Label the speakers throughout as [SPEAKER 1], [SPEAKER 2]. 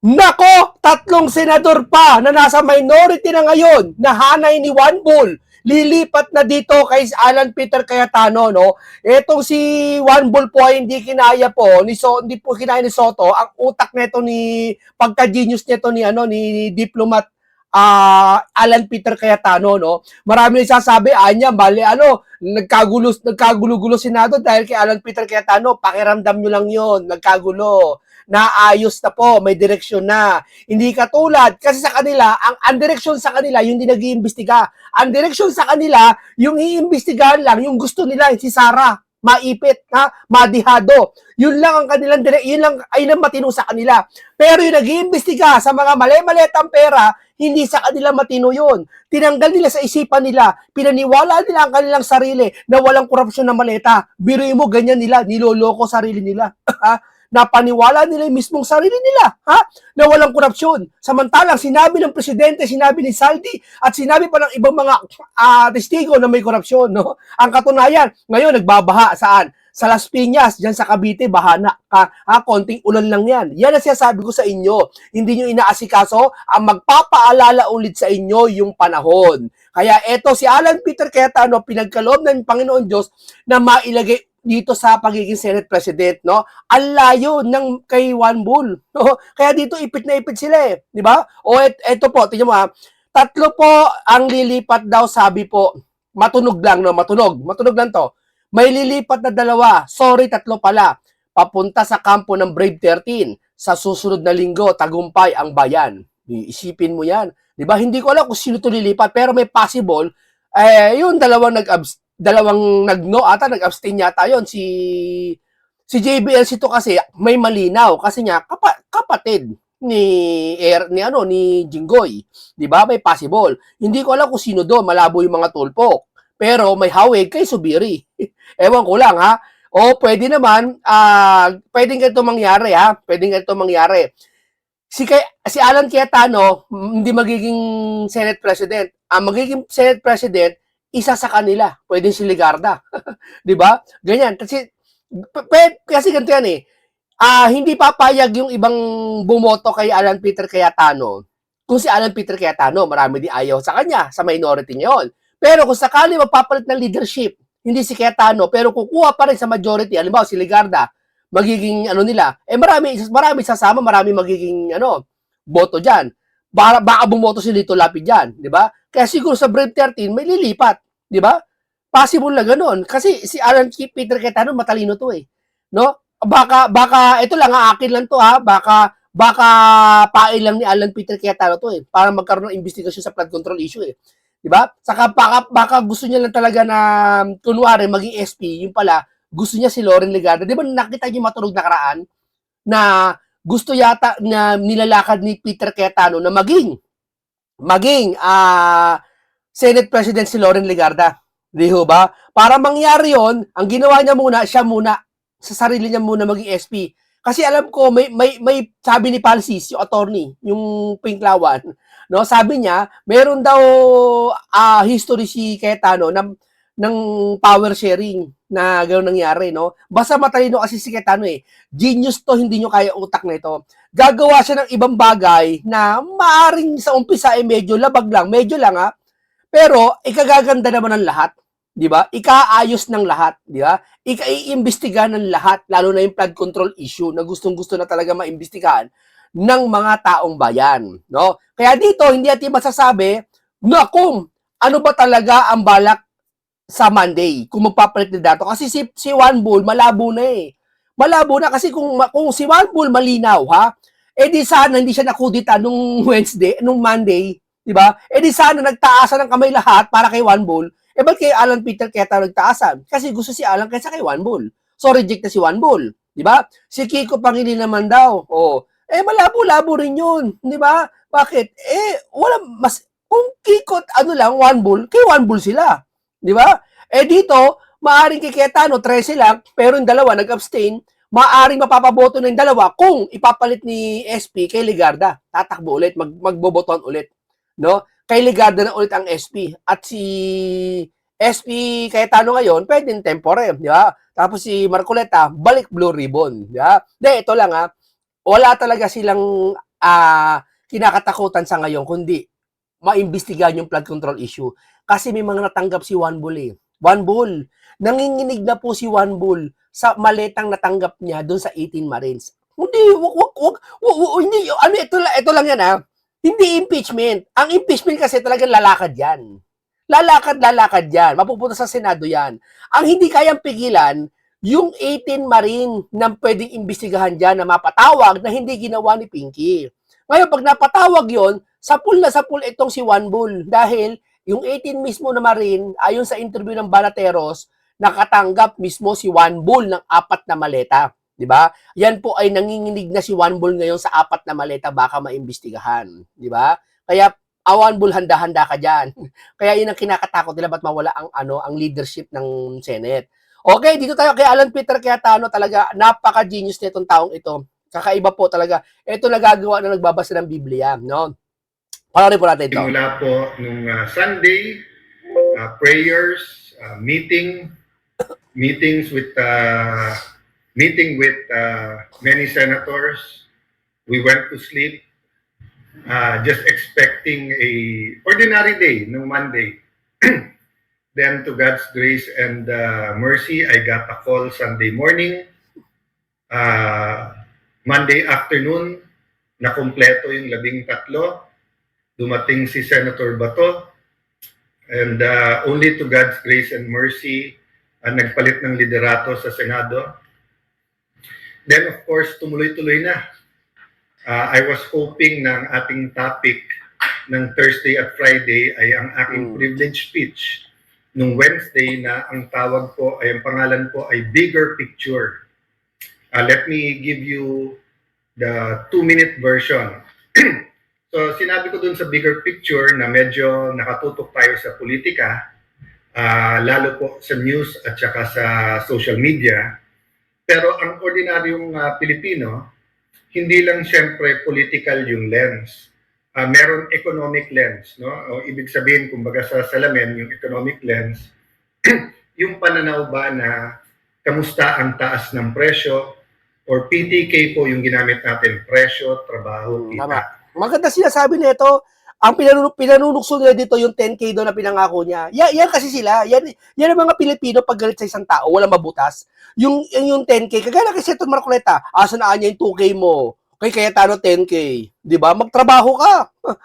[SPEAKER 1] Nako, tatlong senador pa na nasa minority na ngayon na hanay ni Juan Bull lilipat na dito kay Alan Peter Cayetano, no? Etong si Juan Bull po ay hindi kinaya po hindi po kinaya ni Soto ang utak nito ni pagka-genius nito ni diplomat Alan Peter Cayetano, no? Marami nagsasabi anya bali nagkagulo-gulo Senado dahil kay Alan Peter Cayetano, pakiramdam nyo lang 'yon, nagkagulo. Naayos na po, may direksyon na. Hindi katulad, kasi sa kanila, ang direksyon sa kanila, yung hindi nag-iimbestiga. Ang direksyon sa kanila, yung iimbestigahan lang, yung gusto nila, si Sara, maipit, madihado. Yun lang ang kanilang yun lang ay lang matino sa kanila. Pero yung nag-iimbestiga sa mga mali-maletang pera, hindi sa kanila matino yun. Tinanggal nila sa isipan nila, pinaniwala nila ang kanilang sarili na walang korupsyon na maleta. Biruin mo, ganyan nila, niloloko sarili nila. Na paniwala nila yung mismong sarili nila, na walang korupsyon. Samantalang sinabi ng presidente, sinabi ni Saldi, at sinabi pa ng ibang mga testigo na may korupsyon, no? Ang katunayan, ngayon nagbabaha saan? Sa Las Piñas, diyan sa Cavite, bahana konting ulan lang yan. Yan ang sinasabi ko sa inyo. Hindi nyo inaasikaso ang magpapaalala ulit sa inyo yung panahon. Kaya eto si Alan Peter Cayetano, pinagkaloob ng Panginoon Diyos na mailagay dito sa pagiging Senate President, no? Ang layo ng kay Juan Bull, no? Kaya dito ipit na ipit sila di ba? O eto po, tingnan mo tatlo po ang lilipat daw, sabi po, matunog lang, no? Matunog lang to. May lilipat na dalawa, sorry, tatlo pala, papunta sa kampo ng Brave 13, sa susunod na linggo, tagumpay ang bayan. Isipin mo yan. Di ba? Hindi ko alam kung sino to lilipat, pero may possible, yung dalawang nag-abstain yata yon si JBL to kasi may malinaw kasi niya kapatid ni Jinggoy, 'di ba? May possible. Hindi ko alam kung sino doon, malabo yung mga tulpok. Pero may hawig kay Subiri. Ewan ko lang O pwede naman pwedeng ganito mangyari Pwedeng ganito mangyari. Si Alan Cayetano hindi magiging Senate President. Ang magiging Senate President isa sa kanila, pwedeng si Ligarda. 'Di ba? Ganyan. Kasi ganito yan hindi papayag yung ibang bumoto kay Alan Peter Cayetano. Kung si Alan Peter Cayetano, marami din ayaw sa kanya, sa minority niya yun. Pero kung sakali magpapalit ng leadership, hindi si Cayetano, pero kukuha pa rin sa majority, halimbawa si Ligarda, magiging nila, marami sasama, marami magiging boto diyan. Baka bumoto si Lito Lapid diyan, 'di ba? Kaya siguro sa Brave 13 may lilipat, 'di ba? Possible na ganoon kasi si Alan Peter Cayetano matalino to no? Baka ito lang akin lang to baka pail lang ni Alan Peter Cayetano to para magkaroon ng investigasyon sa flood control issue 'di ba? Saka baka gusto niya lang talaga na kunwari maging SP, yung pala gusto niya si Loren Legarda. 'Di ba nakita niyo matunog na karaan na gusto yata na nilalakad ni Peter Cayetano na maging Senate President si Loren Legarda. Di ba? Para mangyari yon, ang ginawa niya siya muna, sa sarili niya muna maging SP. Kasi alam ko, may sabi ni Palsis, yung attorney, yung Pinklawan, no? Sabi niya, meron daw history si Cayetano ng power sharing na gano'n nangyari, no? Basta matalino kasi si Cayetano Genius to, hindi nyo kaya utak na ito. Gagawa siya ng ibang bagay na maaring sa umpisa medyo labag lang, medyo lang pero ikagaganda naman ng lahat, 'di ba? Ikaayos ng lahat, 'di ba? Ikaiimbestiga ng lahat, lalo na yung flood control issue na gustong-gusto na talaga maimbestigahan ng mga taong bayan, no? Kaya dito hindi natin masasabi na kung ano ba talaga ang balak sa Monday kung magpapalit ng dato kasi si Juan Bull malabo na Malabo na kasi kung si Juan Bull malinaw di sana hindi siya nakudita nung Monday, 'di ba? Di sana nagtaasan ng kamay lahat para kay Juan Bull. Ba't kay Alan Peter Cayetano nagtaasan? Kasi gusto si Alan kaysa kay Juan Bull. So reject na si Juan Bull, 'di ba? Si Kiko Pangilinan naman daw. Malabo-labo rin 'yun, 'di ba? Bakit? Wala mas kung Kiko Juan Bull, kay Juan Bull sila. 'Di ba? Dito, maaring kay Cayetano 13 lang, pero yung dalawa nag-abstain, maaring mapapaboto ng dalawa kung ipapalit ni SP kay Ligarda. Tatakbo ulit, magboboton ulit, no? Kay Ligarda na ulit ang SP at si SP Cayetano ngayon, pwedeng temporary, di ba? Tapos si Marcoleta, balik blue ribbon, di ba? Ito lang wala talaga silang kinakatakutan sa ngayon, kundi maimbestigahan yung flood control issue. Kasi may mga natanggap si Juan Bull eh. Juan Bull, nanginginig na po si Juan Bull sa maletang natanggap niya doon sa 18 Marines. Hindi, hindi, ano, ito lang yan ha. Hindi impeachment. Ang impeachment kasi talagang lalakad yan. Lalakad yan. Mapupunta sa Senado yan. Ang hindi kayang pigilan, yung 18 Marine na pwedeng imbestigahan dyan na mapatawag na hindi ginawa ni Pinky. Ngayon, pag napatawag yon, sapul na sapul itong si Juan Bull dahil yung 18 mismo na Marine, ayon sa interview ng Banateros, nakatanggap mismo si Juan Bull ng 4 na maleta. Di ba? Yan po ay nanginginig na si Juan Bull ngayon sa 4 na maleta baka maimbestigahan. Di ba? Kaya Juan Bull, handa-handa ka dyan. Kaya yun ang kinakatakot nila, ba't mawala ang leadership ng Senate. Okay, dito tayo kay Alan Peter Cayetano, talaga napaka-genius nitong taong ito. Kakaiba po talaga. Ito nagagawa na nagbabasa ng Biblia, no? Panoorin po natin ito.
[SPEAKER 2] Simula po nung Sunday, prayers, meetings with many senators. We went to sleep just expecting a ordinary day no Monday. Then to God's grace and mercy, I got a call Sunday morning. Monday afternoon, nakumpleto yung 13. Dumating si Senator Bato. And only to God's grace and mercy, nagpalit ng liderato sa Senado. Then of course, tumuloy-tuloy na. I was hoping na ang ating topic ng Thursday at Friday ay ang aking privilege speech nung Wednesday na ang tawag po ay, ang pangalan po ay Bigger Picture. Let me give you the 2-minute version. So sinabi ko dun sa Bigger Picture na medyo nakatutok tayo sa politika, lalo po sa news at saka sa social media. Pero ang ordinaryong Pilipino, hindi lang siyempre political yung lens. Meron economic lens, no? O ibig sabihin, kumbaga sa salamin, yung economic lens, yung pananaw ba na kamusta ang taas ng presyo, or PTK po yung ginamit natin, presyo, trabaho, kita.
[SPEAKER 1] Maganda sinasabi nito. Ang pinanunukso nila dito yung 10K doon na pinangako niya. Yan kasi sila. Yan ang mga Pilipino pag galit sa isang tao, walang mabutas. Yung 10K, kagaya kay Senator Marcoleta, asa na niya yung 2K mo? Kay Cayetano 10K, 'di ba? Magtrabaho ka.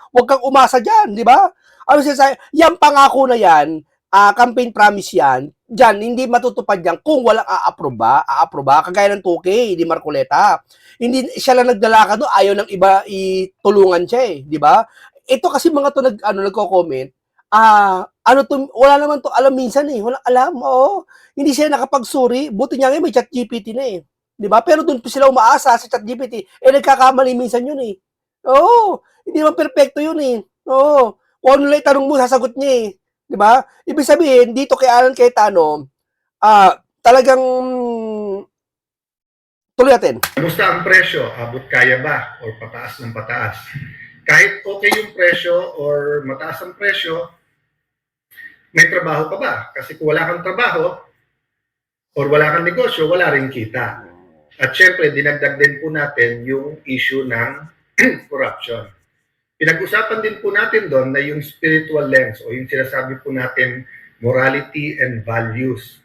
[SPEAKER 1] Huwag kang umasa diyan, 'di ba? Ano siya, yan pangako na yan, campaign promise yan. Diyan hindi matutupad yan kung walang aaproba, kagaya ng 2K di Marcoleta. Hindi siya lang nagdala ka doon, ayaw ng iba itulungan siya eh, 'di ba? Ito kasi mga to nagko-comment, ano to, wala naman to alam minsan eh, walang alam, oo. Hindi siya nakapagsuri, buti niya ngayon may ChatGPT na eh. 'Di ba? Pero doon sila umaasa sa ChatGPT, nagkakamali minsan yun eh. Oo, hindi naman perpekto yun eh. Oo, kung ano lang tanong mo, sasagot niya eh. 'Di ba? Ibig sabihin, dito kay Alan Cayetano, talagang tuloy natin.
[SPEAKER 2] Kamusta ang presyo? Abot kaya ba? Or pataas ng pataas? Kahit okay yung presyo or mataas ang presyo, may trabaho ka ba? Kasi kung wala kang trabaho or wala kang negosyo, wala rin kita. At syempre, dinagdag din po natin yung issue ng corruption. Pinag-usapan din po natin doon na yung spiritual lens o yung sinasabi po natin morality and values.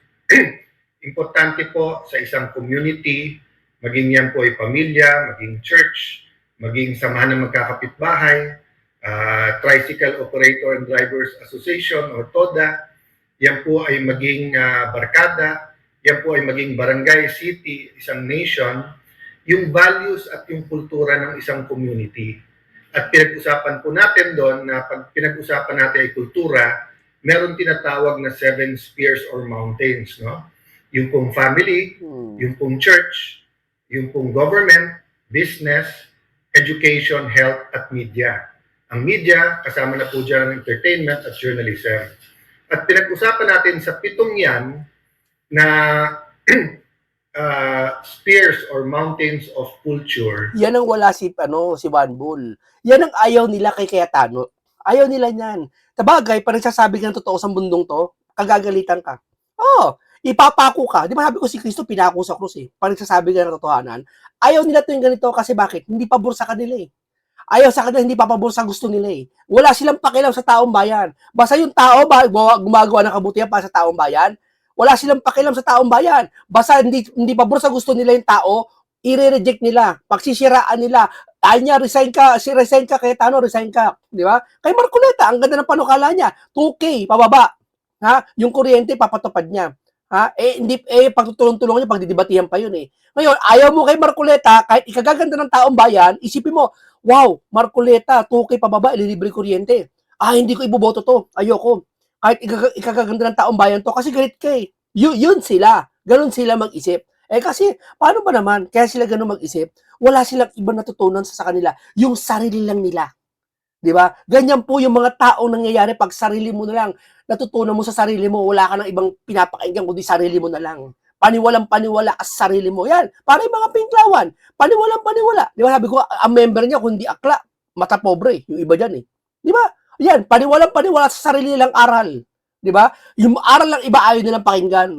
[SPEAKER 2] Importante po sa isang community, maging yan po ay pamilya, maging church, maging samahan ng magkakapitbahay, Tricycle Operator and Drivers Association o TODA, yan po ay maging barkada, yan po ay maging barangay, city, isang nation, yung values at yung kultura ng isang community. At pinag-usapan po natin doon na pag pinag-usapan natin ay kultura, meron tinatawag na 7 spheres or mountains, no? Yung pong family, yung pong church, yung pong government, business, education, health, at media. Ang media, kasama na po dyan ang entertainment at journalism. At pinag-usapan natin sa 7 yan na spheres or mountains of culture.
[SPEAKER 1] Yan ang wala si Juan Bull. Yan ang ayaw nila kay Cayetano. Ayaw nila niyan. Sabagay, pag nagsasabi ka ng totoo sa mundong to, kagagalitan ka. Ipapako ka. Di ba sabi ko si Kristo pinako sa krus eh. Pag nagsasabi ka ng totohanan, ayaw nila to yung ganito kasi bakit? Hindi pabor sa kanila eh. Ayaw sa kanila, hindi papabor sa gusto nila eh. Wala silang pakialam sa taong bayan. Basta yung tao ba gumagawa ng kabutihan para sa taong bayan, wala silang pakialam sa taong bayan. Basta hindi pabor sa gusto nila yung tao, i-reject nila, pagsisiraan nila. Ay niya, resign ka, kaya Tano, resign ka. Di ba? Kay Marcoleta, ang ganda ng panukala niya, 2K, pababa. Ha? Yung kuryente, papatupad niya. Ha? Pagtutulong-tulong niya, pagdidibatihan pa yun eh. Ngayon, ayaw mo kay Marcoleta, kahit ikagaganda ng taong bayan, isipin mo, wow, Marcoleta, 2K pababa, ililibre kuryente. Hindi ko iboboto to. Ayoko. Kahit ikagaganda ng taong bayan to, kasi galit ka eh. Yun sila. Ganun sila mag-isip. Kasi, paano ba naman? Kaya sila ganun mag-isip. Wala silang ibang natutunan sa kanila. Yung sarili lang nila. Di ba? Ganyan po yung mga taong nangyayari pag sarili mo na lang. Natutunan mo sa sarili mo, wala ka ng ibang pinapakinggan kundi sarili mo na lang. Paniwalang-paniwala ka sa sarili mo. Yan, para yung mga pinklawan. Paniwalang-paniwala. Di ba sabi ko, ang member niya, kundi akla, mata pobre, yung iba dyan eh. Di ba? Yan, paniwalang-paniwala sa sarili nilang aral. Di ba? Yung aral lang iba ayaw nilang pakinggan.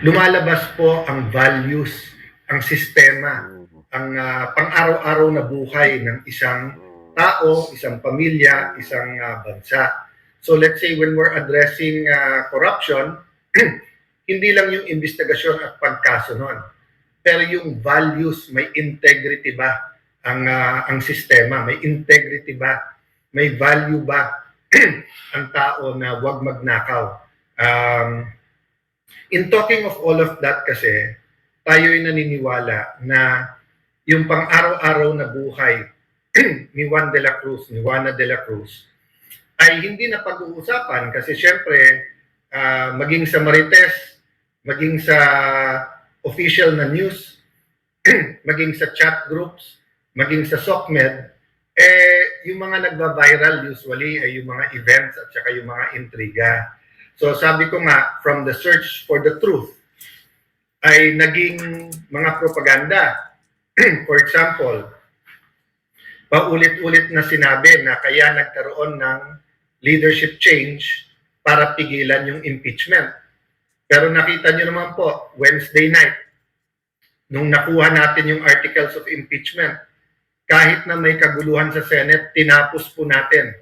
[SPEAKER 2] Lumalabas po ang values, ang sistema, ang pang-araw-araw na buhay ng isang tao, isang pamilya, isang bansa. So let's say when we're addressing corruption, hindi lang yung investigasyon at pagkasunod, pero yung values, may integrity ba ang sistema, may integrity ba, may value ba ang tao na wag magnakaw. In talking of all of that kasi, tayo'y naniniwala na yung pang-araw-araw na buhay ni Juan de la Cruz, ni Juana de la Cruz, ay hindi na pag-uusapan kasi syempre, maging sa Marites, maging sa official na news, maging sa chat groups, maging sa SOCMED, yung mga nagba-viral usually ay yung mga events at saka yung mga intriga. So sabi ko nga, from the search for the truth, ay naging mga propaganda. For example, paulit-ulit na sinabi na kaya nagkaroon ng leadership change para pigilan yung impeachment. Pero nakita nyo naman po, Wednesday night, nung nakuha natin yung articles of impeachment, kahit na may kaguluhan sa Senate, tinapos po natin.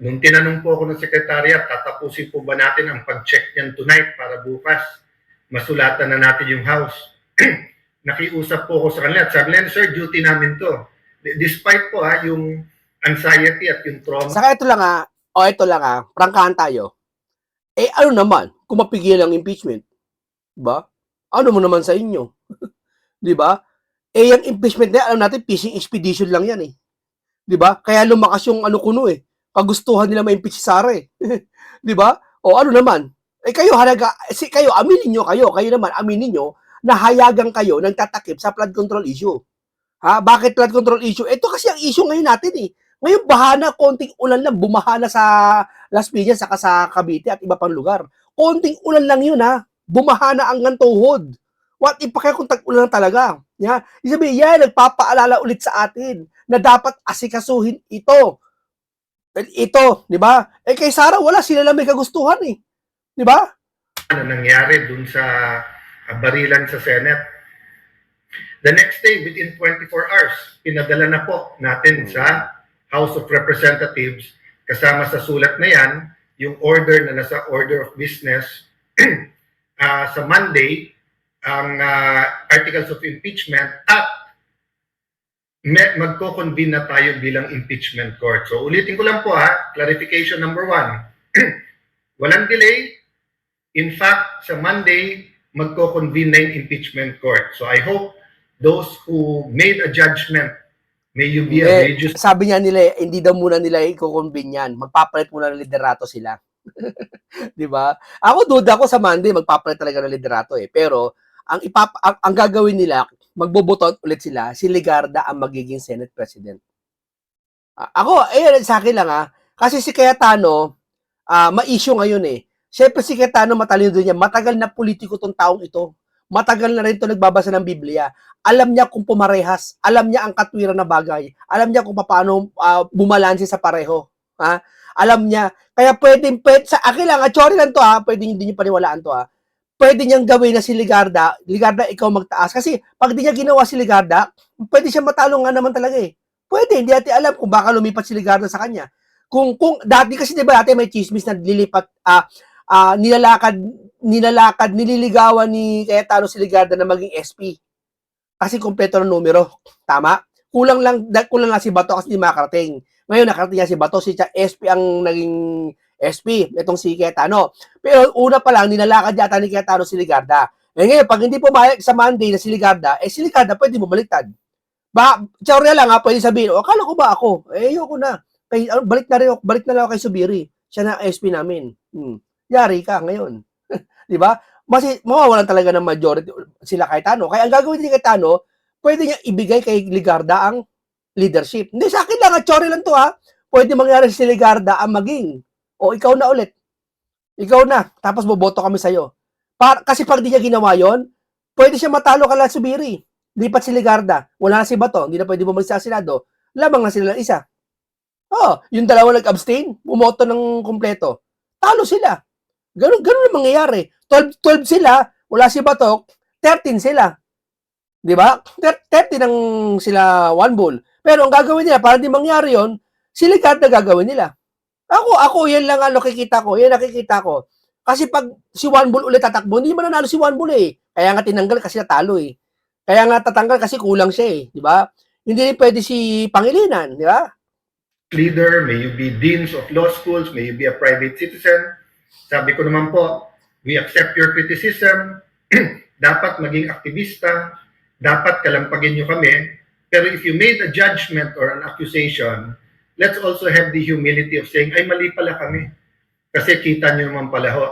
[SPEAKER 2] Nung tinanong po ako ng sekretariat, tatapusin po ba natin ang pag-check niyan tonight para bukas masulatan na natin yung House. Nakiusap po ako sa kanila at sabi nila, sir, duty namin to. Despite po yung anxiety at yung trauma.
[SPEAKER 1] Saka ito lang prangkahan tayo. Ano naman, kung mapigil ang impeachment? Diba? Ano mo naman sa inyo? Diba? Yung impeachment na, alam natin, fishing expedition lang yan eh. Diba? Kaya lumakas yung kagustuhan nila ma-impeach si Sara eh. Diba? O ano naman? Kayo aminin nyo na hayagang kayo nagtatakip sa flood control issue. Bakit flood control issue? Ito kasi ang issue ngayon natin eh. Ngayon bahana, konting ulan lang, bumaha na sa Las Piñas, saka sa Cavite at iba pang lugar. Konting ulan lang yun bumaha na ang tuhod. What if pa kaya kung tag-ulan talaga? Isabi, nagpapaalala ulit sa atin na dapat asikasuhin ito. Ito, di ba? Kay Sara, wala, sila lang may kagustuhan eh. Di ba?
[SPEAKER 2] Ano nangyari dun sa barilan sa Senate? The next day, within 24 hours, pinadala na po natin sa House of Representatives, kasama sa sulat na yan, yung order na nasa order of business. Sa Monday, ang articles of impeachment at magko-convene na tayo bilang impeachment court. So ulitin ko lang po clarification number 1. Walang delay. In fact, sa Monday, magko-convene na yung impeachment court. So I hope those who made a judgment, may you be a religious...
[SPEAKER 1] Sabi niya nila, hindi daw muna nila i-convene yan. Magpapalit muna ng liderato sila. Di ba? Ako duda ko sa Monday, magpapalit talaga ng liderato eh. Pero, ang gagawin nila, magboboto ulit sila, si Legarda ang magiging Senate President. Ako, sa akin lang kasi si Cayetano, ma-issue ngayon eh. Siyempre si Cayetano matalino din niya, matagal na politiko tong taong ito. Matagal na rin ito nagbabasa ng Biblia. Alam niya kung pumarehas, alam niya ang katwiran na bagay, alam niya kung paano bumalanse sa pareho. Alam niya, kaya pwede sa akin lang, sorry lang to pwede hindi niyo paniwalaan to pwede niyang gawin na si Legarda, ikaw magtaas. Kasi pag di niya ginawa si Legarda, pwede siya matalo nga naman talaga eh. Pwede, hindi natin alam kung baka lumipat si Ligarda sa kanya. Kung dati kasi 'di ba dati may chismis na lilipat nililigawan ni Cayetano si Ligarda na maging SP. Kasi kumpleto ng numero. Tama? Kulang lang si Bato kasi hindi makarating. Ngayon nakarating niya si Bato, si SP ang naging SP, itong si Cayetano. Pero una pa lang, nilalakad yata ni Cayetano si Ligarda. Ngayon, pag hindi pumayag sa Monday na si Ligarda pwede mo baliktad. Teorya lang pwede sabihin, akala ko ba ako? Ayoko na. Balik na lang ako kay Subiri. Siya na SP namin. Yari ka ngayon. Di ba? Mawawalan talaga ng majority sila Cayetano. Kaya ang gagawin ni Cayetano, pwede niya ibigay kay Ligarda ang leadership. Hindi, sa akin lang, teorya lang to Pwede mangyari si Ligarda ang maging. O, ikaw na ulit. Ikaw na. Tapos boboto kami sa'yo. Kasi pag di niya ginawa yon, pwede siya matalo kala Subiri. Lipat si Ligarda. Wala na si Bato. Hindi na pwede bumalik sa Senado. Lamang na sila isa. Yung dalawa nag-abstain, bumoto ng kumpleto. Talo sila. Ganun ang mangyayari. 12 sila, wala si Bato, 13 sila. Di ba? 13 ang sila one bull. Pero ang gagawin nila, para di mangyari yon, si Ligarda gagawin nila. Ako, yan lang nakikita ko. Yan nakikita ko. Kasi pag si one bull ulit tatakbo, hindi mananalo si one bull eh. Kaya nga tinanggal kasi natalo eh. Kaya nga tatanggal kasi kulang siya eh. Di ba? Hindi pwede si Pangilinan. Di ba?
[SPEAKER 2] Leader, may you be deans of law schools, may you be a private citizen. Sabi ko naman po, we accept your criticism. Dapat maging aktivista. Dapat kalampagin nyo kami. Pero if you made a judgment or an accusation, let's also have the humility of saying, ay mali pala kami. Kasi kita nyo naman pala ho,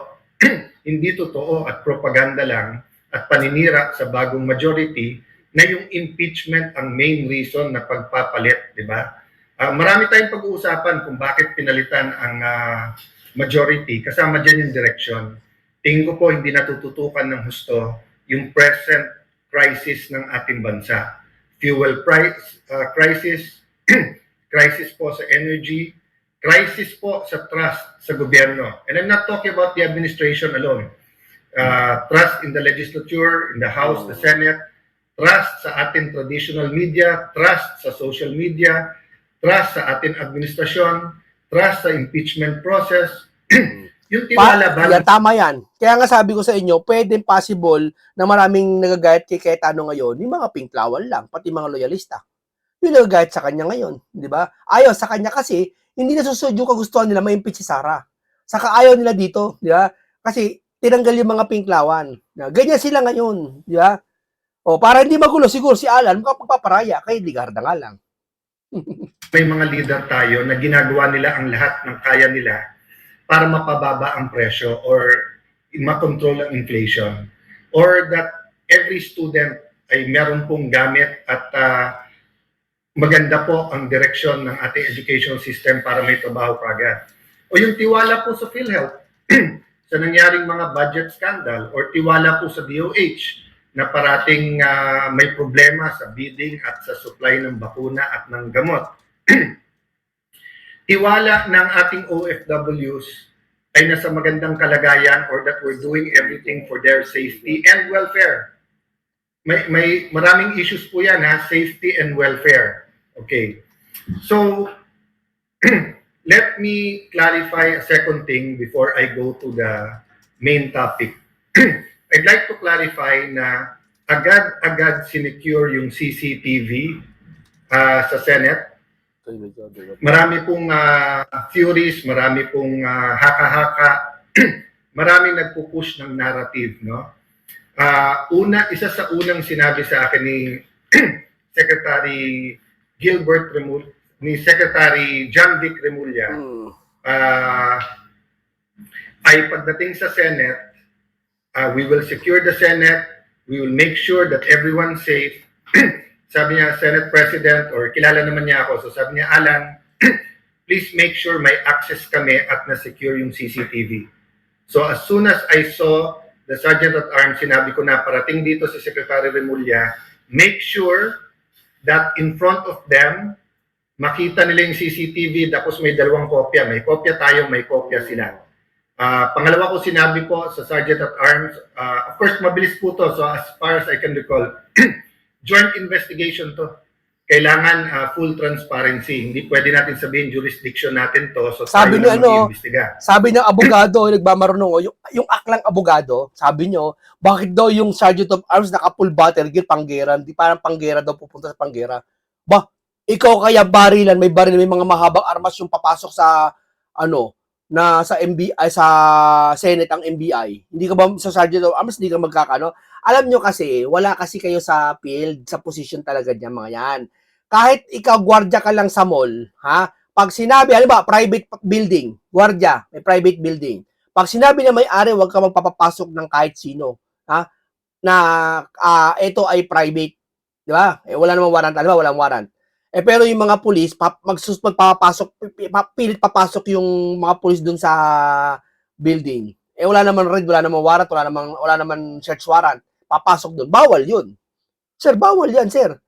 [SPEAKER 2] hindi totoo at propaganda lang at paninira sa bagong majority na yung impeachment ang main reason na pagpapalit, di ba? Marami tayong pag-uusapan kung bakit pinalitan ang majority. Kasama dyan yung direction. Tingin ko po hindi natututukan ng husto yung present crisis ng ating bansa. Fuel price crisis, crisis po sa energy, crisis po sa trust sa gobyerno. And I'm not talking about the administration alone. Trust in the legislature, in the House, the Senate, trust sa ating traditional media, trust sa social media, trust sa ating administrasyon, trust sa impeachment process. Yung tiwala ba?
[SPEAKER 1] Tama yan. Kaya nga sabi ko sa inyo, pwedeng possible na maraming nagagayat kay Cayetano ngayon, yung mga pinklawan lang, pati mga loyalista. Yung nagagayat sa kanya ngayon, di ba? Ayaw sa kanya kasi, hindi nasusunod yung kagustuhan nila ma-impeach si Sara. Saka ayaw nila dito, di ba? Kasi tinanggal yung mga pinklawan. Ganyan sila ngayon, di ba? Para hindi magulo, siguro si Alan, magpaparaya, kay Ligarda nga lang.
[SPEAKER 2] May mga leader tayo na ginagawa nila ang lahat ng kaya nila para mapababa ang presyo or makontrol ang inflation. Or that every student ay meron pong gamit at maganda po ang direksyon ng ating education system para may trabaho kagad. O yung tiwala po sa PhilHealth sa nangyaring mga budget scandal or tiwala po sa DOH na parating may problema sa bidding at sa supply ng bakuna at ng gamot. Tiwala ng ating OFWs ay nasa magandang kalagayan or that we're doing everything for their safety and welfare. May maraming issues po yan safety and welfare. Okay. So, let me clarify a second thing before I go to the main topic. I'd like to clarify na agad-agad sinecure yung CCTV sa Senate. Marami pong theories, marami pong haka-haka, maraming nagpupush ng narrative, no? Isa sa unang sinabi sa akin ni Secretary Gilbert Remulla, ni Secretary John Vic Remulla, ay pagdating sa Senate, we will secure the Senate, we will make sure that everyone's safe. Sabi niya, Senate President, or kilala naman niya ako, so sabi niya, Alan, please make sure may access kami at na-secure yung CCTV. So as soon as I saw the Sergeant at Arms, sinabi ko na parating dito si Secretary Remulla, make sure that in front of them, makita nila yung CCTV, tapos may dalawang kopya. May kopya tayo, may kopya sila. Pangalawa ko sinabi po sa Sergeant at Arms, of course, mabilis po to, so as far as I can recall, joint investigation to. kailangan full transparency. Hindi pwede natin sabihin jurisdiction natin to, so
[SPEAKER 1] Sabi
[SPEAKER 2] tayo
[SPEAKER 1] ni
[SPEAKER 2] lang
[SPEAKER 1] ano,
[SPEAKER 2] mag-iimbestiga.
[SPEAKER 1] sabi ng abogado, nagmamarunong, yung aklang abogado, sabi nyo, bakit daw yung Sergeant of Arms naka-full battle gear, panggera, di parang panggera daw pupunta sa panggera. Ba, ikaw kaya barilan, may baril, may mga mahabang armas yung papasok sa, ano, na sa MBI, sa Senate ang MBI. Hindi ka ba sa Sergeant of Arms, hindi ka magkakano? Alam nyo kasi, wala kasi kayo sa field, sa position talaga niya, mga yan. Kahit ikaw, gwardiya ka lang sa mall, ha? Pag sinabi, halimbawa, private building, gwardiya, may private building. Pag sinabi na may-ari, huwag ka magpapapasok ng kahit sino, ha? Na ito ay private, di ba? Eh, wala namang warrant, alam mo, walang warrant. Eh, pero yung mga pulis, magpapasok, pilit papasok yung mga pulis dun sa building. Eh, wala naman red, wala naman warrant, wala naman search warrant. Papasok dun. Bawal yun. Sir, bawal yan, sir.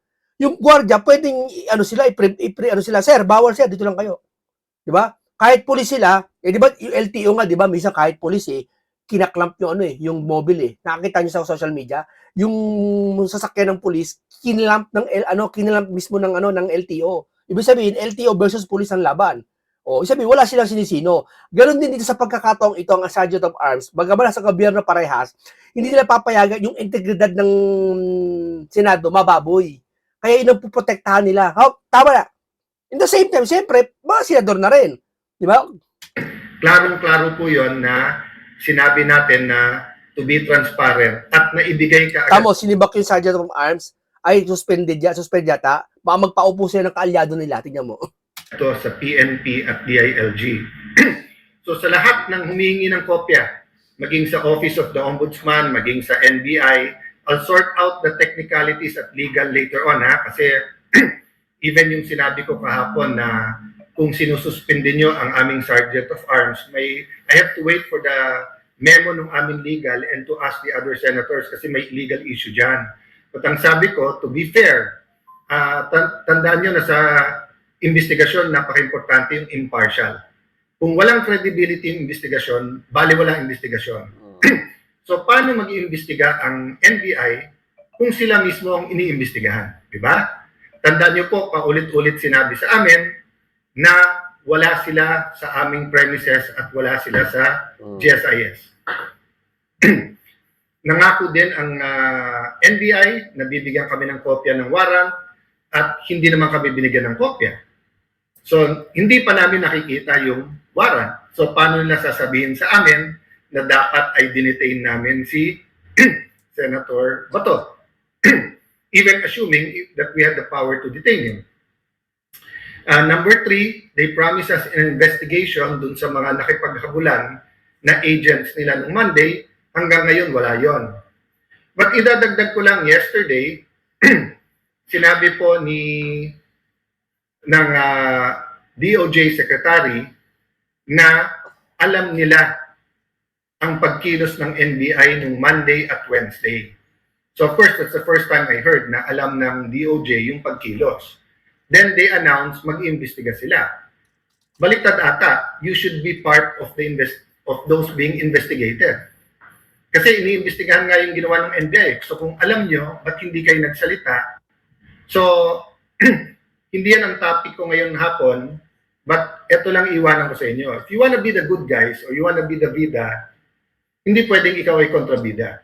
[SPEAKER 1] Yung gwardiya, pwedeng, ano sila, ano sila, sir, bawal sir, dito lang kayo. Di ba? Kahit pulis sila, eh, di ba, yung LTO nga, di ba, minsan kahit pulis, kinaklamp yung ano yung mobile Nakakita niyo sa social media, yung sasakyan ng pulis, kinilamp mismo ng ng LTO. Ibig sabihin, LTO versus pulis ang laban. O, ibig sabihin, wala silang sinisino. Ganon din dito sa pagkakataong ito ang Sergeant of Arms, bagaman sa gobyerno parehas, hindi nila papayagan yung integridad ng Senado mababoy. Kaya yun ang puprotektahan nila. Tama na. In the same time, siyempre, mga senador na rin. Di ba?
[SPEAKER 2] Klarong-klaro po yon na sinabi natin na to be transparent at naibigay ka agad.
[SPEAKER 1] Tamo, sinibak yung Sergeant of Arms, ay suspend yata, baka magpaupo sila ng kaalyado nila. Tingnan mo.
[SPEAKER 2] Ito sa PNP at DILG. So sa lahat ng humihingi ng kopya, maging sa Office of the Ombudsman, maging sa NBI, I'll sort out the technicalities at legal later on, kasi even yung sinabi ko kahapon na kung sinususpinde nyo ang aming Sergeant of Arms, I have to wait for the memo ng aming legal and to ask the other senators kasi may legal issue dyan. But ang sabi ko, to be fair, tandaan nyo na sa investigasyon, napaka-importante yung impartial. Kung walang credibility yung investigasyon, bali walang investigasyon. So, paano mag-iimbestiga ang NBI kung sila mismo ang iniimbestigahan? Diba? Tandaan nyo po, paulit-ulit sinabi sa amin na wala sila sa aming premises at wala sila sa GSIS. Nangako din ang NBI na bibigyan kami ng kopya ng warrant at hindi naman kami binigyan ng kopya. So, hindi pa namin nakikita yung warrant. So, paano nila sasabihin sa amin na dapat ay dinetain namin si Senator Bato? Even assuming that we had the power to detain him. Number 3, they promised us an investigation dun sa mga nakipaghabulan na agents nila nung Monday. Hanggang ngayon, wala yon. But idadagdag ko lang yesterday, sinabi po ng DOJ Secretary na alam nila ang pagkilos ng NBI nung Monday at Wednesday. So first, that's the first time I heard na alam ng DOJ yung pagkilos. Then they announced mag-iimbestiga sila. Baliktad ata, you should be part of those being investigated. Kasi iniimbestigahan nga yung ginawa ng NBI. So kung alam nyo, ba't hindi kayo nagsalita? So, hindi yan ang topic ko ngayon hapon, but eto lang iwanan ko sa inyo. If you wanna be the good guys or you wanna be the bida, hindi pwedeng ikaw ay kontrabida.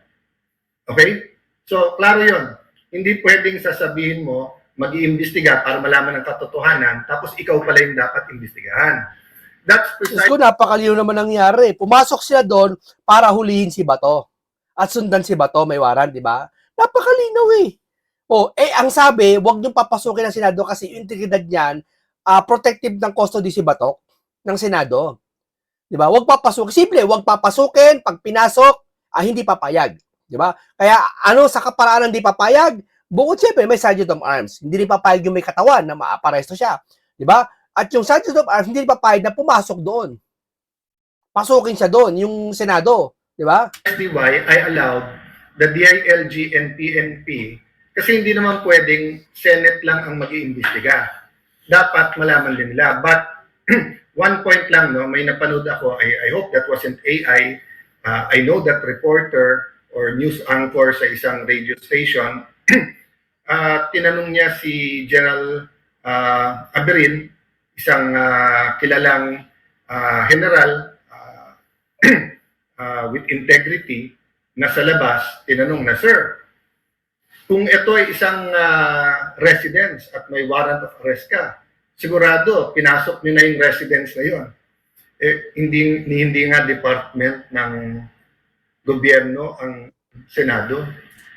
[SPEAKER 2] Okay? So, klaro yon. Hindi pwedeng sasabihin mo, mag-iimbestiga para malaman ang katotohanan, tapos ikaw pala yung dapat imbestigahan. That's precisely...
[SPEAKER 1] Diyos ko, napakalino naman nangyari. Pumasok sila doon para hulihin si Bato. At sundan si Bato, may warrant, di ba? Napakalinaw ang sabi, huwag niyong papasukin ng Senado kasi yung integridad niyan, protective ng custody si Bato ng Senado. Di ba? Huwag papasukin. Simple, huwag papasukin. Pag pinasok, hindi papayag. Di ba? Kaya sa kaparaanan hindi papayag, bukod siyempre may Sergeant of Arms. Hindi rin papayag yung may katawan na maaparesto siya. Di ba? At yung Sergeant of Arms, hindi rin papayag na pumasok doon. Pasukin siya doon, yung Senado. Di ba?
[SPEAKER 2] That's why I allowed the DILG and PNP kasi hindi naman pwedeng Senate lang ang mag-iimbestiga. Dapat malaman din nila. But one point lang, may napanood ako, I hope that wasn't AI. I know that reporter or news anchor sa isang radio station tinanong niya si General Aberin, isang kilalang general with integrity na sa labas, tinanong na, Sir, kung ito ay isang residence at may warrant of arrest ka, sigurado, pinasok niyo na yung residence na yun. Hindi nga department ng gobyerno ang Senado.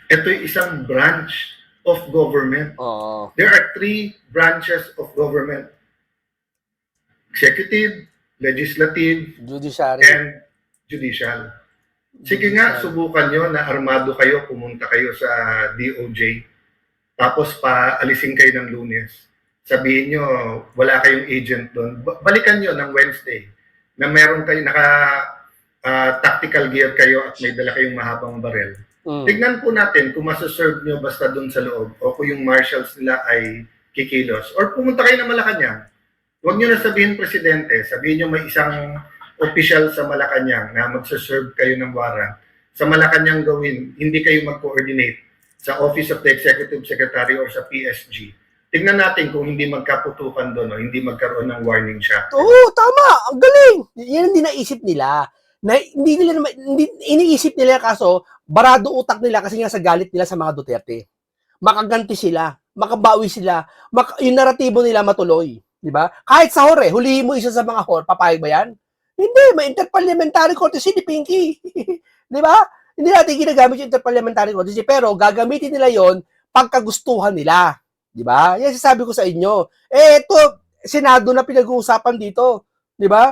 [SPEAKER 2] Ito ay isang branch of government.
[SPEAKER 1] Oo.
[SPEAKER 2] There are 3 branches of government. Executive, legislative,
[SPEAKER 1] Judiciary.
[SPEAKER 2] and judicial. Sige nga, subukan nyo na armado kayo, pumunta kayo sa DOJ, tapos paalisin kayo ng Lunes. Sabihin nyo, wala kayong agent doon. Balikan nyo ng Wednesday na meron kayo, tactical gear kayo at may dala kayong mahabang barel. Tignan po natin kung masaserve nyo basta doon sa loob o kung yung marshals nila ay kikilos. Or pumunta kayo ng Malacanang. Huwag nyo na sabihin presidente, sabihin nyo may isang official sa Malacanang na magsaserve kayo ng warrant. Sa Malacanang gawin, hindi kayo mag-coordinate sa Office of the Executive Secretary or sa PSG. Tignan natin kung hindi magkaputukan doon o hindi magkaroon ng warning shot.
[SPEAKER 1] Oo, tama. Ang galing. Yan ang dinaisip nila. Na hindi nila iniisip nila kaso barado utak nila kasi nga sa galit nila sa mga Duterte. Makaganti sila, makabawi sila, yung naratibo nila matuloy, di ba? Kahit sa hore, hulihin mo isa sa mga hore, papayag ba yan? Hindi, may interparliamentary courtesy ni Pinky. Di ba? Hindi natin ginagamit yung interparliamentary courtesy, pero gagamitin nila yon pagkagustuhan nila. Di ba? Yan sasabi ko sa inyo. Ito, Senado na pinag-uusapan dito. Di ba?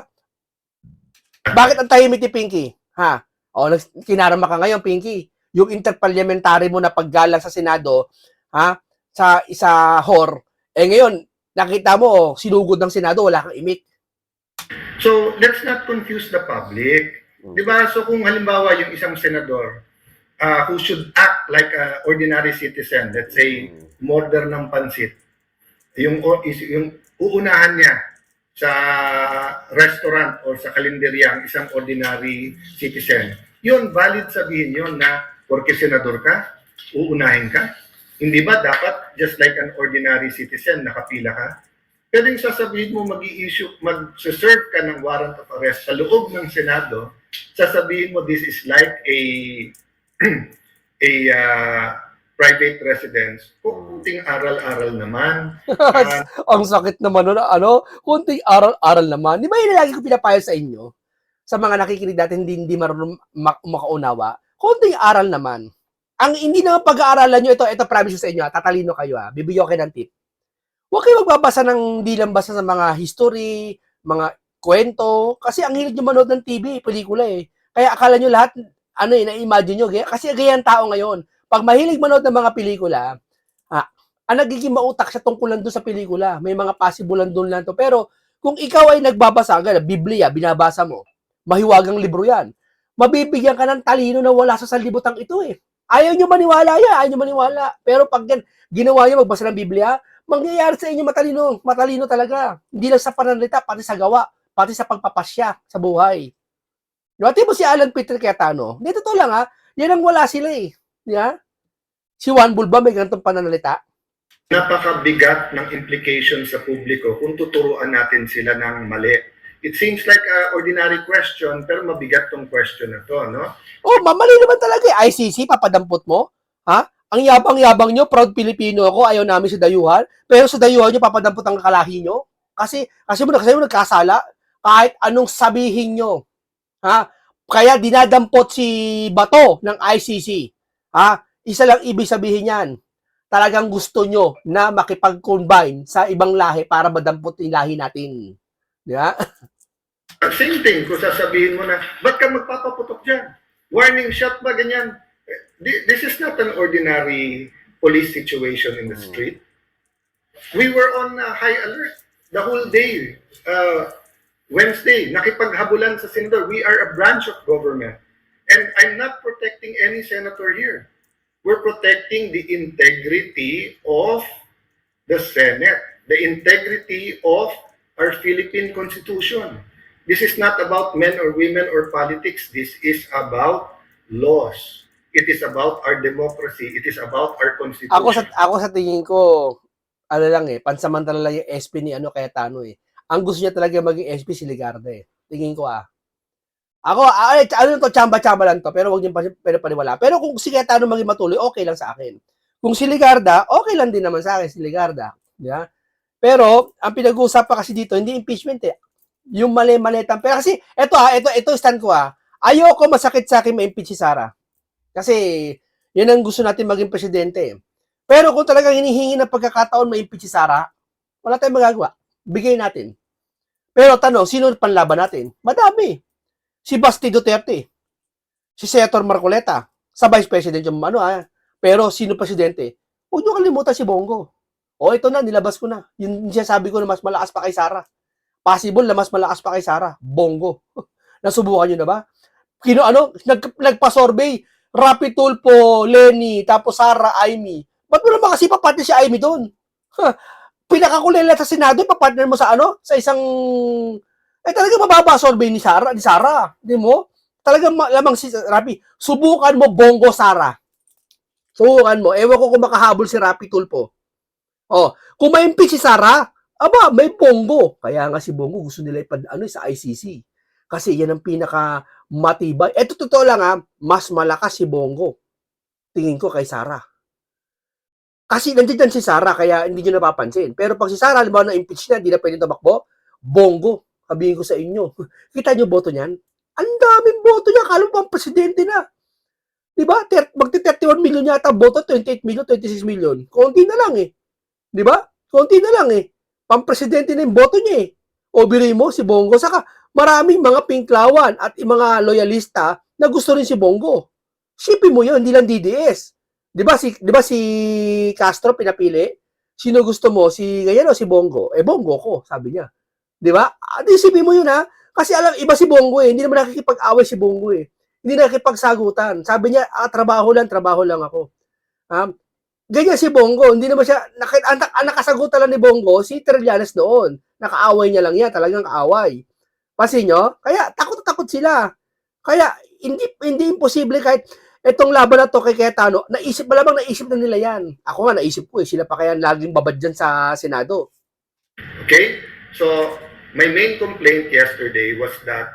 [SPEAKER 1] Bakit ang tahimik ni Pinky? Ha? O, kinarama ka ngayon, Pinky. Yung interparliamentary mo na paggalang sa Senado, ha? Sa isa hor. Ngayon, nakita mo, sinugod ng Senado, wala kang imik.
[SPEAKER 2] So, let's not confuse the public. Di ba? So, kung halimbawa yung isang senador who should act like an ordinary citizen, let's say, order ng pansit, yung uunahan niya sa restaurant or sa kalenderya ang isang ordinary citizen, yun, valid sabihin yun na porque senador ka, uunahin ka. Hindi ba dapat just like an ordinary citizen, nakapila ka? Pwedeng sasabihin mo mag-serve ka ng warrant of arrest sa loob ng Senado, sasabihin mo this is like a private residence. Kunting aral-aral naman.
[SPEAKER 1] Ang sakit naman nun, kunting aral-aral naman. Di ba yun lagi ko pinapayo sa inyo? Sa mga nakikinig natin hindi marunong makaunawa, kunting aral naman. Ang hindi naman pag-aaralan nyo, ito promise ko sa inyo, tatalino kayo bibigyan ko kayo ng tip. Huwag kayo magbabasa ng di lang basta sa mga history, mga kwento, kasi ang hilig nyo manood ng TV, pelikula Kaya akala nyo lahat, na-imagine nyo, kasi ganyan tao ngayon. Pag mahilig manood ng mga pelikula, ang nagiging mautak siya tungkulan doon sa pelikula. May mga possible doon lang to. Pero kung ikaw ay nagbabasa, Biblia, binabasa mo, mahiwagang libro yan, mabibigyan ka ng talino na wala sa sanlibutan ito Ayaw nyo maniwala yan, ayaw nyo maniwala. Pero pag ginawa nyo magbasa ng Biblia, mangyayari sa inyo matalino talaga. Hindi lang sa pananalita, pati sa gawa, pati sa pagpapasya sa buhay. Di ba si Alan Peter Cayetano? Dito to lang yan ang wala sila Si Juan Bulba may ganitong pananalita.
[SPEAKER 2] Napakabigat ng implication sa publiko kung tuturuan natin sila ng mali. It seems like an ordinary question, pero mabigat tong question na to, no?
[SPEAKER 1] Mali naman talaga ICC, papadampot mo? Ang yabang-yabang nyo, proud Pilipino ako, ayaw namin sa dayuhan, pero sa dayuhan nyo, papadampot ang kalahi nyo. Kasi mo nagkasala, kahit anong sabihin nyo. Kaya dinadampot si Bato ng ICC. Isa lang ibig sabihin yan. Talagang gusto nyo na makipag-combine sa ibang lahi para madampot yung lahi natin. Di ba?
[SPEAKER 2] Same thing, kung sasabihin mo na, ba't ka magpapaputok dyan? Warning shot ba, ganyan? This is not an ordinary police situation in the street. We were on high alert the whole day. Wednesday, nakipaghabulan sa senador. We are a branch of government. And I'm not protecting any senator here. We're protecting the integrity of the Senate, the integrity of our Philippine Constitution. This is not about men or women or politics. This is about laws. It is about our democracy. It is about our constitution.
[SPEAKER 1] Ako sa tingin ko, ano lang pansamantala lang yung SP ni Cayetano eh. Ang gusto niya talaga maging SP si Ligarda eh. Tingin ko Ako, chamba-chamba lang to, pero wag niyo paniwala. Pero kung si Cayetano maging matuloy, okay lang sa akin. Kung si Ligarda, okay lang din naman sa akin si Ligarda. Di ba? Pero, ang pinag-uusapan kasi dito, hindi impeachment eh. Yung mali-malitan. Pero kasi, ito stand ko ayoko masakit sa akin ma-impeach si Sara. Kasi, yan ang gusto natin maging presidente. Pero kung talagang hinihingi ng pagkakataon ma-impeach si Sara, wala tayong magagawa. Bigay natin. Pero tanong, sino panlaban natin? Madami. Si Basti Duterte, si Senator Marcoleta, sa Vice President yung Pero sino presidente? Huwag nyo kalimutan si Bongo. Ito na, nilabas ko na. Yung sabi ko na mas malakas pa kay Sara. Possible na mas malakas pa kay Sara. Bongo. Nasubukan nyo na ba? Nagpa-survey. Rapi Tulfo, Lenny, tapos Sara, Amy. Ba't mo naman kasi papartner si Amy doon? Pinakakulela sa Senado, papartner mo sa sa isang... talaga mababa survey ni Sara. Di mo? Talaga lamang si Rapi. Subukan mo Bongo Sara. Subukan mo. Ewan ko kung makahabol si Rapi Tulfo. Kung ma-impeach si Sara, may Bongo. Kaya nga si Bongo gusto nila sa ICC. Kasi yan ang pinaka matibay. Totoo lang mas malakas si Bongo. Tingin ko kay Sara. Kasi nandiyan si Sara, kaya hindi nyo napapansin. Pero pag si Sara, halimbawa na-impeach na, hindi na pwede tumakbo, Bongo. Sabihin ko sa inyo. Kita nyo boto niyan? Ang daming boto niya. Kala mo pang presidente na. Diba? Magti-31 million yata boto, 28 million, 26 million. Konti na lang eh. Diba? Konti na lang eh. Pang-presidente na yung boto niya eh. O biruin mo si Bongo. Saka maraming mga pinklawan at mga loyalista na gusto rin si Bongo. Sipin mo yun, hindi lang DDS. Diba si Castro pinapili? Sino gusto mo? Si ganyan o si Bongo? Bongo ko, sabi niya. Diba? Isipin mo yun Kasi iba si Bongo eh. Hindi naman nakikipag-away si Bongo eh. Hindi nakikipagsagutan. Sabi niya, trabaho lang ako. Ganyan si Bongo. Hindi naman siya, ang nakasagutan lang ni Bongo, si Trillanes noon. Nakaaway niya lang yan. Talagang kaaway. Pansin nyo? Kaya takot sila. Kaya hindi imposible kahit itong laban na to kay Cayetano, naisip na nila yan. Ako nga naisip ko sila pa kaya laging babad dyan sa Senado.
[SPEAKER 2] Okay? So, my main complaint yesterday was that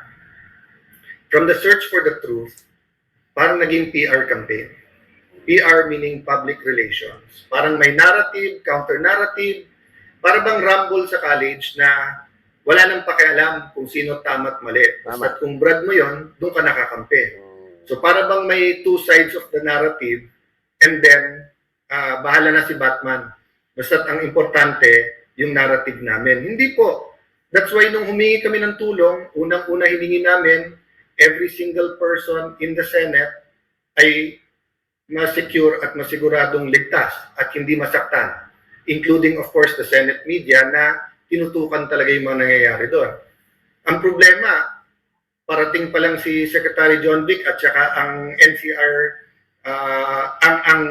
[SPEAKER 2] from the search for the truth, parang naging PR campaign. PR meaning public relations. Parang may narrative, counter-narrative, para bang rumble sa college na wala nang pakialam kung sino tama at mali. Basta kung brad mo yon, doon ka nakakampi. So para bang may two sides of the narrative and then bahala na si Batman. Basta ang importante, yung narrative namin. Hindi po. That's why nung humingi kami ng tulong, unang-una hiningi namin, every single person in the Senate ay ma-secure at masiguradong ligtas at hindi masaktan. Including, of course, the Senate media na tinutukan talaga yung mga nangyayari doon. Ang problema, parating pa lang si Secretary John Vic at saka ang NCR, ang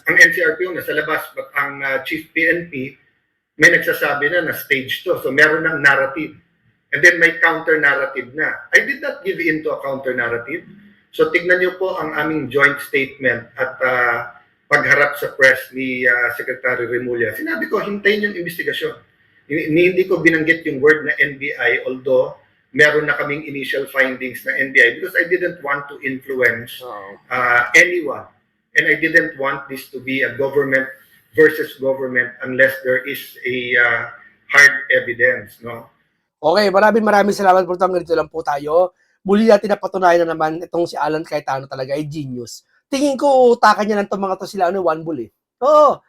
[SPEAKER 2] NCRPO nasa labas, but ang Chief PNP, may nagsasabi na stage to. So meron ng narrative. And then may counter-narrative na. I did not give in to a counter-narrative. So tignan niyo po ang aming joint statement at pagharap sa press ni Secretary Remulla. Sinabi ko, hintayin yung investigasyon. Hindi ko binanggit yung word na NBI, although meron na kaming initial findings na NBI because I didn't want to influence anyone. And I didn't want this to be a government versus government unless there is a hard evidence. No?
[SPEAKER 1] Okay, maraming salamat po. Ganito lang po tayo. Muli natin napatunayan na naman itong si Alan Cayetano talaga ay genius. Tingin ko utakan niya ng itong mga to sila one bull eh. Oo.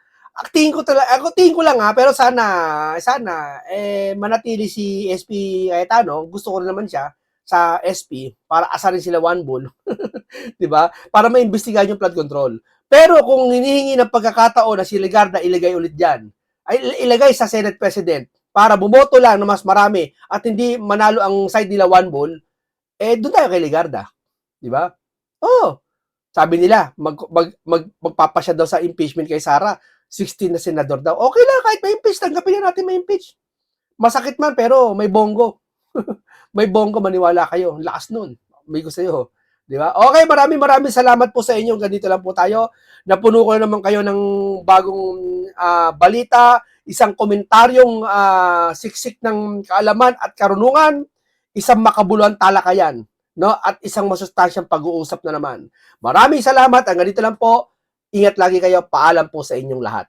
[SPEAKER 1] Tingin ko lang pero sana manatili si SP Cayetano. Gusto ko rin naman siya sa SP para asarin sila one bull. 'Di ba? Para maimbestigahan yung flood control. Pero kung hinihingi ng pagkakataon na si Ligarda ilagay ulit diyan, ay ilagay sa Senate President para bumoto lang na mas marami at hindi manalo ang side nila one bull, doon tayo kay Ligarda. Di ba? Sabi nila, magpapasya daw sa impeachment kay Sara. 16 na senador daw. Okay lang, kahit ma-impeach, tanggapin na natin ma-impeach. Masakit man, pero may Bongo. May Bongo, maniwala kayo. Lakas nun. May ko sa'yo. Di ba? Okay, maraming salamat po sa inyo. Ganito lang po tayo. Napuno ko na naman kayo ng bagong balita, isang komentaryong siksik ng kaalaman at karunungan, isang makabuluhan talakayan, no? At isang masustansyang pag-uusap na naman. Maraming salamat. Ang ganito lang po. Ingat lagi kayo. Paalam po sa inyong lahat.